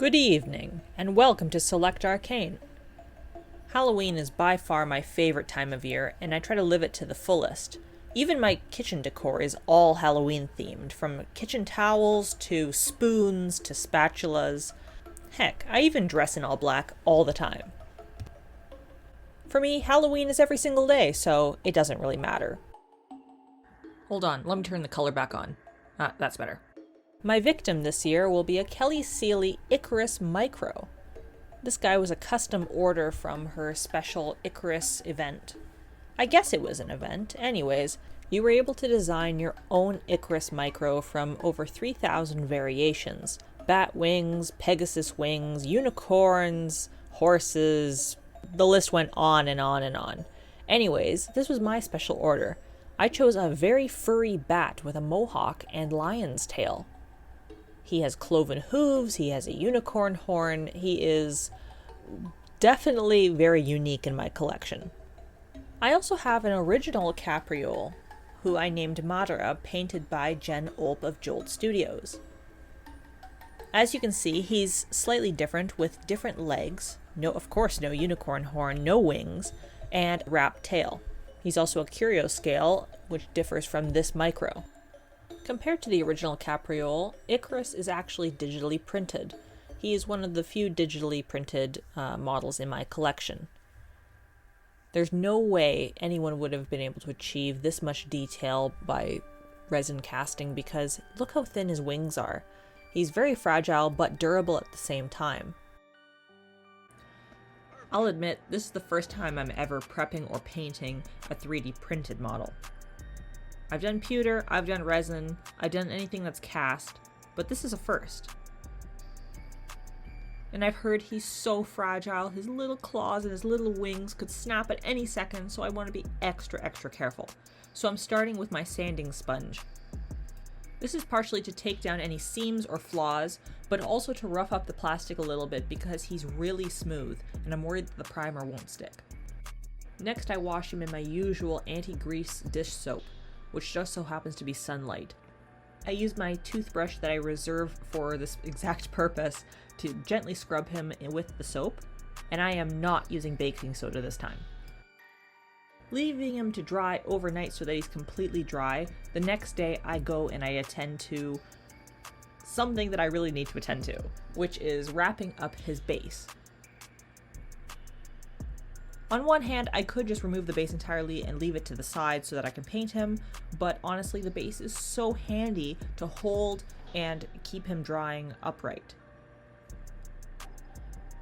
Good evening, and welcome to Select Arcane. Halloween is by far my favorite time of year, and I try to live it to the fullest. Even my kitchen decor is all Halloween themed, from kitchen towels to spoons to spatulas. Heck, I even dress in all black all the time. For me, Halloween is every single day, so it doesn't really matter. Hold on, let me turn the color back on. That's better. My victim this year will be a Kelly Seeley Icarus Micro. This guy was a custom order from her special Icarus event. I guess it was an event. Anyways, you were able to design your own Icarus Micro from over 3,000 variations. Bat wings, Pegasus wings, unicorns, horses. The list went on and on and on. Anyways, this was my special order. I chose a very furry bat with a mohawk and lion's tail. He has cloven hooves, he has a unicorn horn, he is definitely very unique in my collection. I also have an original capriole, who I named Madara, painted by Jen Olp of Jolt Studios. As you can see, he's slightly different with different legs, of course no unicorn horn, no wings, and wrapped tail. He's also a curio scale, which differs from this micro. Compared to the original capriole, Icarus is actually digitally printed. He is one of the few digitally printed models in my collection. There's no way anyone would have been able to achieve this much detail by resin casting because look how thin his wings are. He's very fragile but durable at the same time. I'll admit, this is the first time I'm ever prepping or painting a 3D printed model. I've done pewter, I've done resin, I've done anything that's cast, but this is a first. And I've heard he's so fragile, his little claws and his little wings could snap at any second, so I want to be extra careful. So I'm starting with my sanding sponge. This is partially to take down any seams or flaws, but also to rough up the plastic a little bit because he's really smooth, and I'm worried that the primer won't stick. Next I wash him in my usual anti-grease dish soap, which just so happens to be Sunlight. I use my toothbrush that I reserve for this exact purpose to gently scrub him with the soap, and I am not using baking soda this time. Leaving him to dry overnight so that he's completely dry, the next day I go and I attend to something that I really need to attend to, which is wrapping up his base. On one hand, I could just remove the base entirely and leave it to the side so that I can paint him, but honestly the base is so handy to hold and keep him drying upright.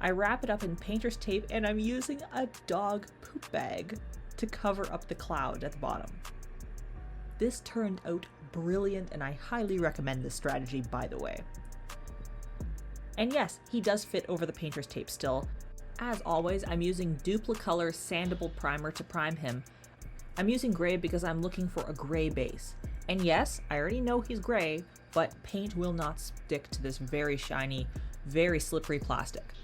I wrap it up in painter's tape and I'm using a dog poop bag to cover up the cloud at the bottom. This turned out brilliant and I highly recommend this strategy, by the way. And yes, he does fit over the painter's tape still. As always, I'm using Duplicolor Sandable Primer to prime him. I'm using gray because I'm looking for a gray base. And yes, I already know he's gray, but paint will not stick to this very shiny, very slippery plastic.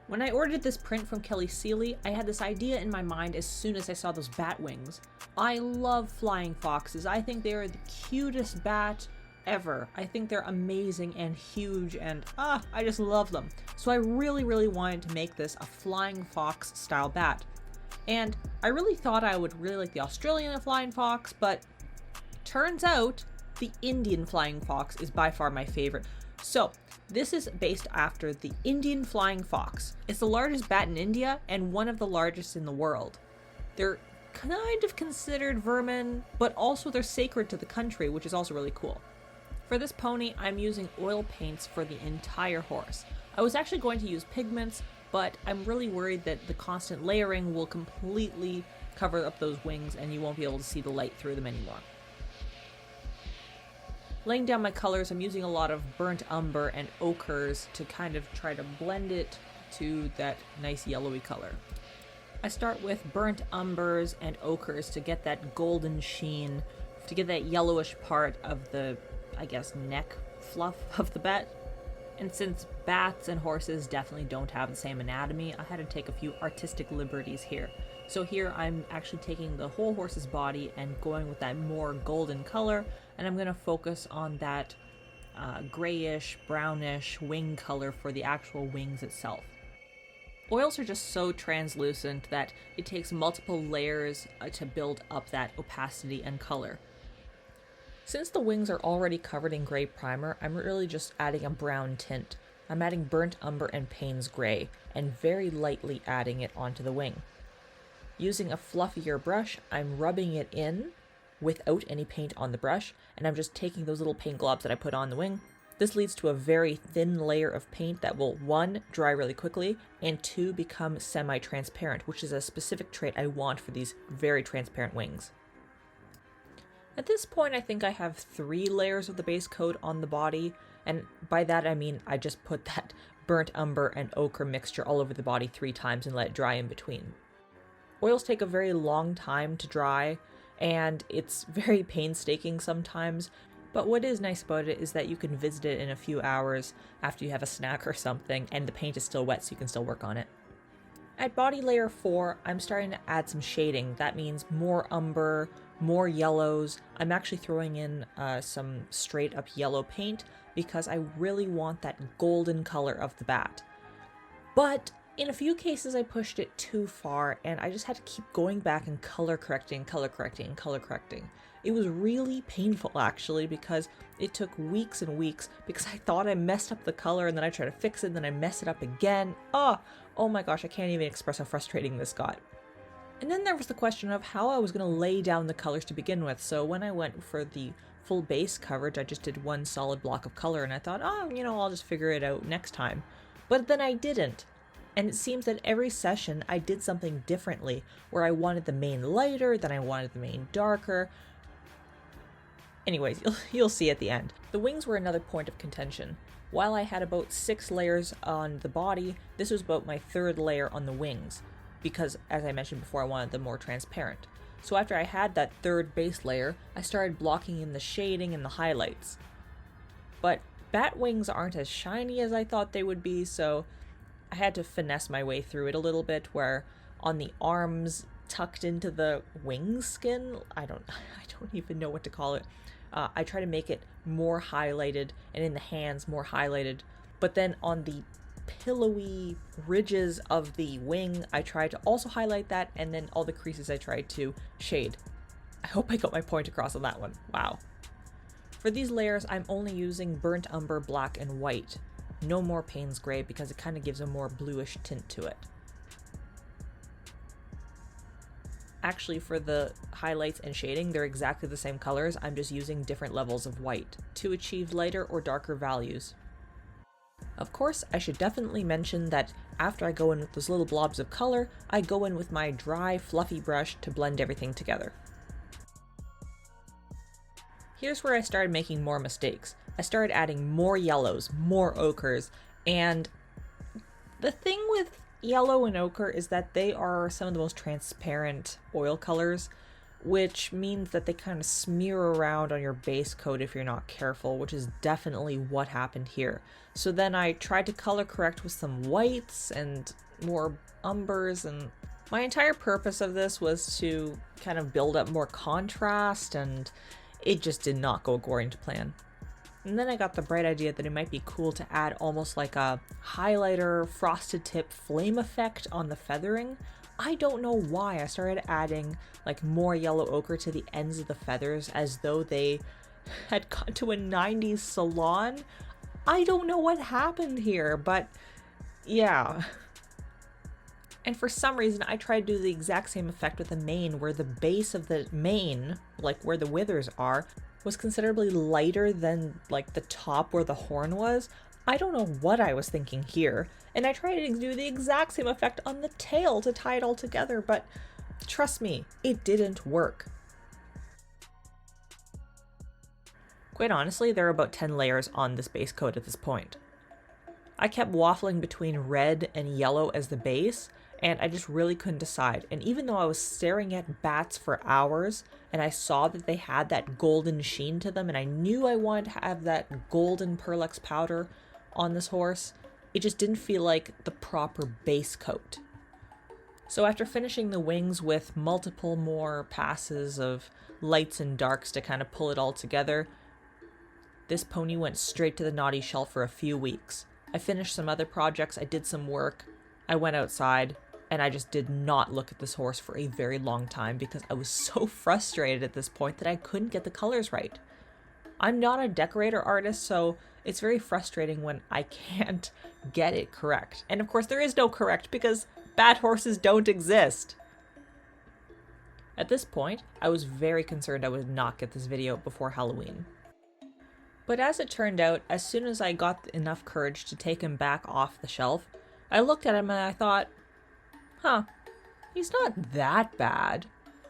When I ordered this print from Kelly Seeley, I had this idea in my mind as soon as I saw those bat wings. I love flying foxes. I think they are the cutest bat ever. I think they're amazing and huge and I just love them. So I really wanted to make this a flying fox style bat. And I really thought I would really like the Australian flying fox, but turns out the Indian flying fox is by far my favorite. So this is based after the Indian flying fox. It's the largest bat in India and one of the largest in the world. They're kind of considered vermin, but also they're sacred to the country, which is also really cool. For this pony, I'm using oil paints for the entire horse. I was actually going to use pigments, but I'm really worried that the constant layering will completely cover up those wings and you won't be able to see the light through them anymore. Laying down my colors, I'm using a lot of burnt umber and ochres to kind of try to blend it to that nice yellowy color. I start with burnt umbers and ochres to get that golden sheen, to get that yellowish part of the neck fluff of the bat. And since bats and horses definitely don't have the same anatomy, I had to take a few artistic liberties here. So here I'm actually taking the whole horse's body and going with that more golden color, and I'm going to focus on that grayish, brownish wing color for the actual wings itself. Oils are just so translucent that it takes multiple layers to build up that opacity and color. Since the wings are already covered in gray primer, I'm really just adding a brown tint. I'm adding burnt umber and Payne's gray, and very lightly adding it onto the wing. Using a fluffier brush, I'm rubbing it in without any paint on the brush, and I'm just taking those little paint globs that I put on the wing. This leads to a very thin layer of paint that will, 1, dry really quickly, and 2, become semi-transparent, which is a specific trait I want for these very transparent wings. At this point, I think I have 3 layers of the base coat on the body, and by that I mean I just put that burnt umber and ochre mixture all over the body 3 times and let it dry in between. Oils take a very long time to dry, and it's very painstaking sometimes, but what is nice about it is that you can visit it in a few hours after you have a snack or something, and the paint is still wet so you can still work on it. At body layer 4, I'm starting to add some shading. That means more umber, more yellows. I'm actually throwing in some straight up yellow paint because I really want that golden color of the bat. But in a few cases I pushed it too far, and I just had to keep going back and color correcting. It was really painful actually, because it took weeks and weeks because I thought I messed up the color and then I tried to fix it and then I mess it up again. Oh my gosh, I can't even express how frustrating this got. And then there was the question of how I was going to lay down the colors to begin with. So when I went for the full base coverage, I just did one solid block of color and I thought, I'll just figure it out next time. But then I didn't. And it seems that every session I did something differently, where I wanted the main lighter, then I wanted the main darker. Anyways, you'll see at the end. The wings were another point of contention. While I had about 6 layers on the body, this was about my 3rd layer on the wings, because as I mentioned before, I wanted them more transparent. So after I had that 3rd base layer, I started blocking in the shading and the highlights. But bat wings aren't as shiny as I thought they would be, so I had to finesse my way through it a little bit, where on the arms tucked into the wing skin, I don't even know what to call it. I try to make it more highlighted, and in the hands more highlighted, but then on the pillowy ridges of the wing I tried to also highlight that, and then all the creases I tried to shade. I hope I got my point across on that one. Wow. For these layers I'm only using burnt umber, black, and white. No more Payne's gray because it kind of gives a more bluish tint to it. Actually, for the highlights and shading, they're exactly the same colors. I'm just using different levels of white to achieve lighter or darker values. Of course, I should definitely mention that after I go in with those little blobs of color, I go in with my dry, fluffy brush to blend everything together. Here's where I started making more mistakes. I started adding more yellows, more ochres, and the thing with yellow and ochre is that they are some of the most transparent oil colors, which means that they kind of smear around on your base coat if you're not careful, which is definitely what happened here. So then I tried to color correct with some whites and more umbers, and my entire purpose of this was to kind of build up more contrast, and it just did not go according to plan. And then I got the bright idea that it might be cool to add almost like a highlighter, frosted tip flame effect on the feathering. I don't know why I started adding like more yellow ochre to the ends of the feathers as though they had gone to a 90s salon. I don't know what happened here, but yeah. And for some reason, I tried to do the exact same effect with the mane, where the base of the mane, like where the withers are, was considerably lighter than like the top where the horn was. I don't know what I was thinking here, and I tried to do the exact same effect on the tail to tie it all together, but trust me, it didn't work. Quite honestly, there are about 10 layers on this base coat at this point. I kept waffling between red and yellow as the base, and I just really couldn't decide. And even though I was staring at bats for hours, and I saw that they had that golden sheen to them, and I knew I wanted to have that golden Pearlex powder on this horse, it just didn't feel like the proper base coat. So after finishing the wings with multiple more passes of lights and darks to kind of pull it all together, this pony went straight to the naughty shelf for a few weeks. I finished some other projects, I did some work, I went outside, and I just did not look at this horse for a very long time because I was so frustrated at this point that I couldn't get the colors right. I'm not a decorator artist, so it's very frustrating when I can't get it correct. And of course there is no correct because bad horses don't exist. At this point, I was very concerned I would not get this video before Halloween. But as it turned out, as soon as I got enough courage to take him back off the shelf, I looked at him and I thought, he's not that bad.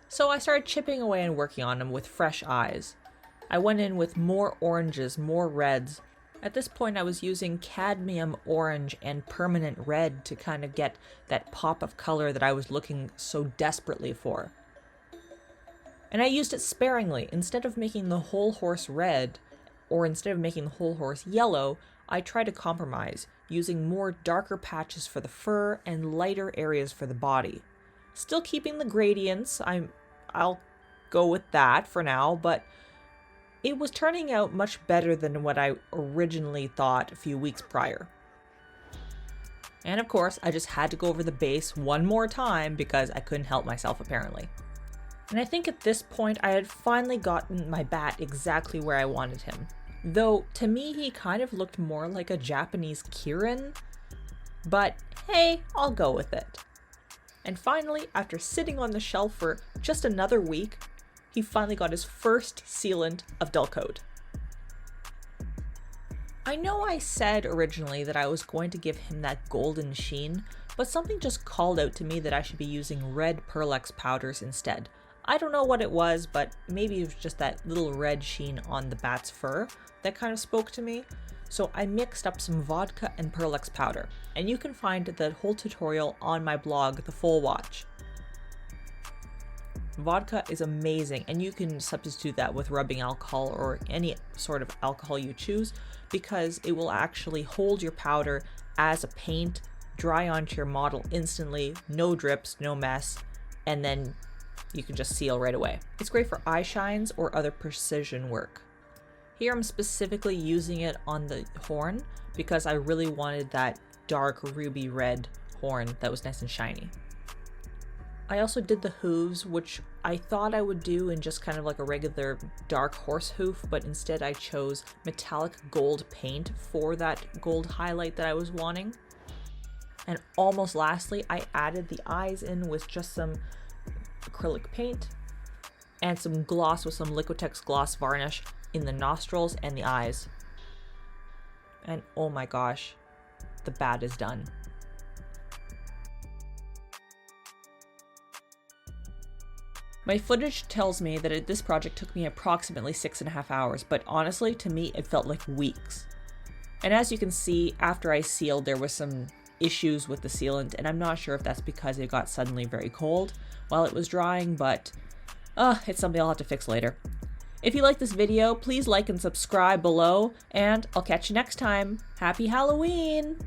So I started chipping away and working on him with fresh eyes. I went in with more oranges, more reds. At this point I was using cadmium orange and permanent red to kind of get that pop of color that I was looking so desperately for. And I used it sparingly. Instead of making the whole horse red, or instead of making the whole horse yellow, I tried to compromise, using more darker patches for the fur and lighter areas for the body. Still keeping the gradients, I'll go with that for now, but it was turning out much better than what I originally thought a few weeks prior. And of course, I just had to go over the base one more time because I couldn't help myself apparently. And I think at this point I had finally gotten my bat exactly where I wanted him. Though, to me he kind of looked more like a Japanese Kirin, but hey, I'll go with it. And finally, after sitting on the shelf for just another week, he finally got his first sealant of Dullcote. I know I said originally that I was going to give him that golden sheen, but something just called out to me that I should be using red Pearlex Powders instead. I don't know what it was, but maybe it was just that little red sheen on the bat's fur that kind of spoke to me. So I mixed up some vodka and Pearlex powder, and you can find the whole tutorial on my blog, The Full Watch. Vodka is amazing, and you can substitute that with rubbing alcohol or any sort of alcohol you choose, because it will actually hold your powder as a paint, dry onto your model instantly, no drips, no mess, and then you can just seal right away. It's great for eye shines or other precision work. Here I'm specifically using it on the horn because I really wanted that dark ruby red horn that was nice and shiny. I also did the hooves, which I thought I would do in just kind of like a regular dark horse hoof, but instead I chose metallic gold paint for that gold highlight that I was wanting. And almost lastly, I added the eyes in with just some acrylic paint and some gloss with some Liquitex gloss varnish in the nostrils and the eyes. And oh my gosh, the bat is done. My footage tells me that this project took me approximately 6.5 hours, but honestly, to me, it felt like weeks. And as you can see, after I sealed, there was some issues with the sealant, and I'm not sure if that's because it got suddenly very cold while it was drying, but it's something I'll have to fix later. If you like this video, please like and subscribe below, and I'll catch you next time. Happy Halloween!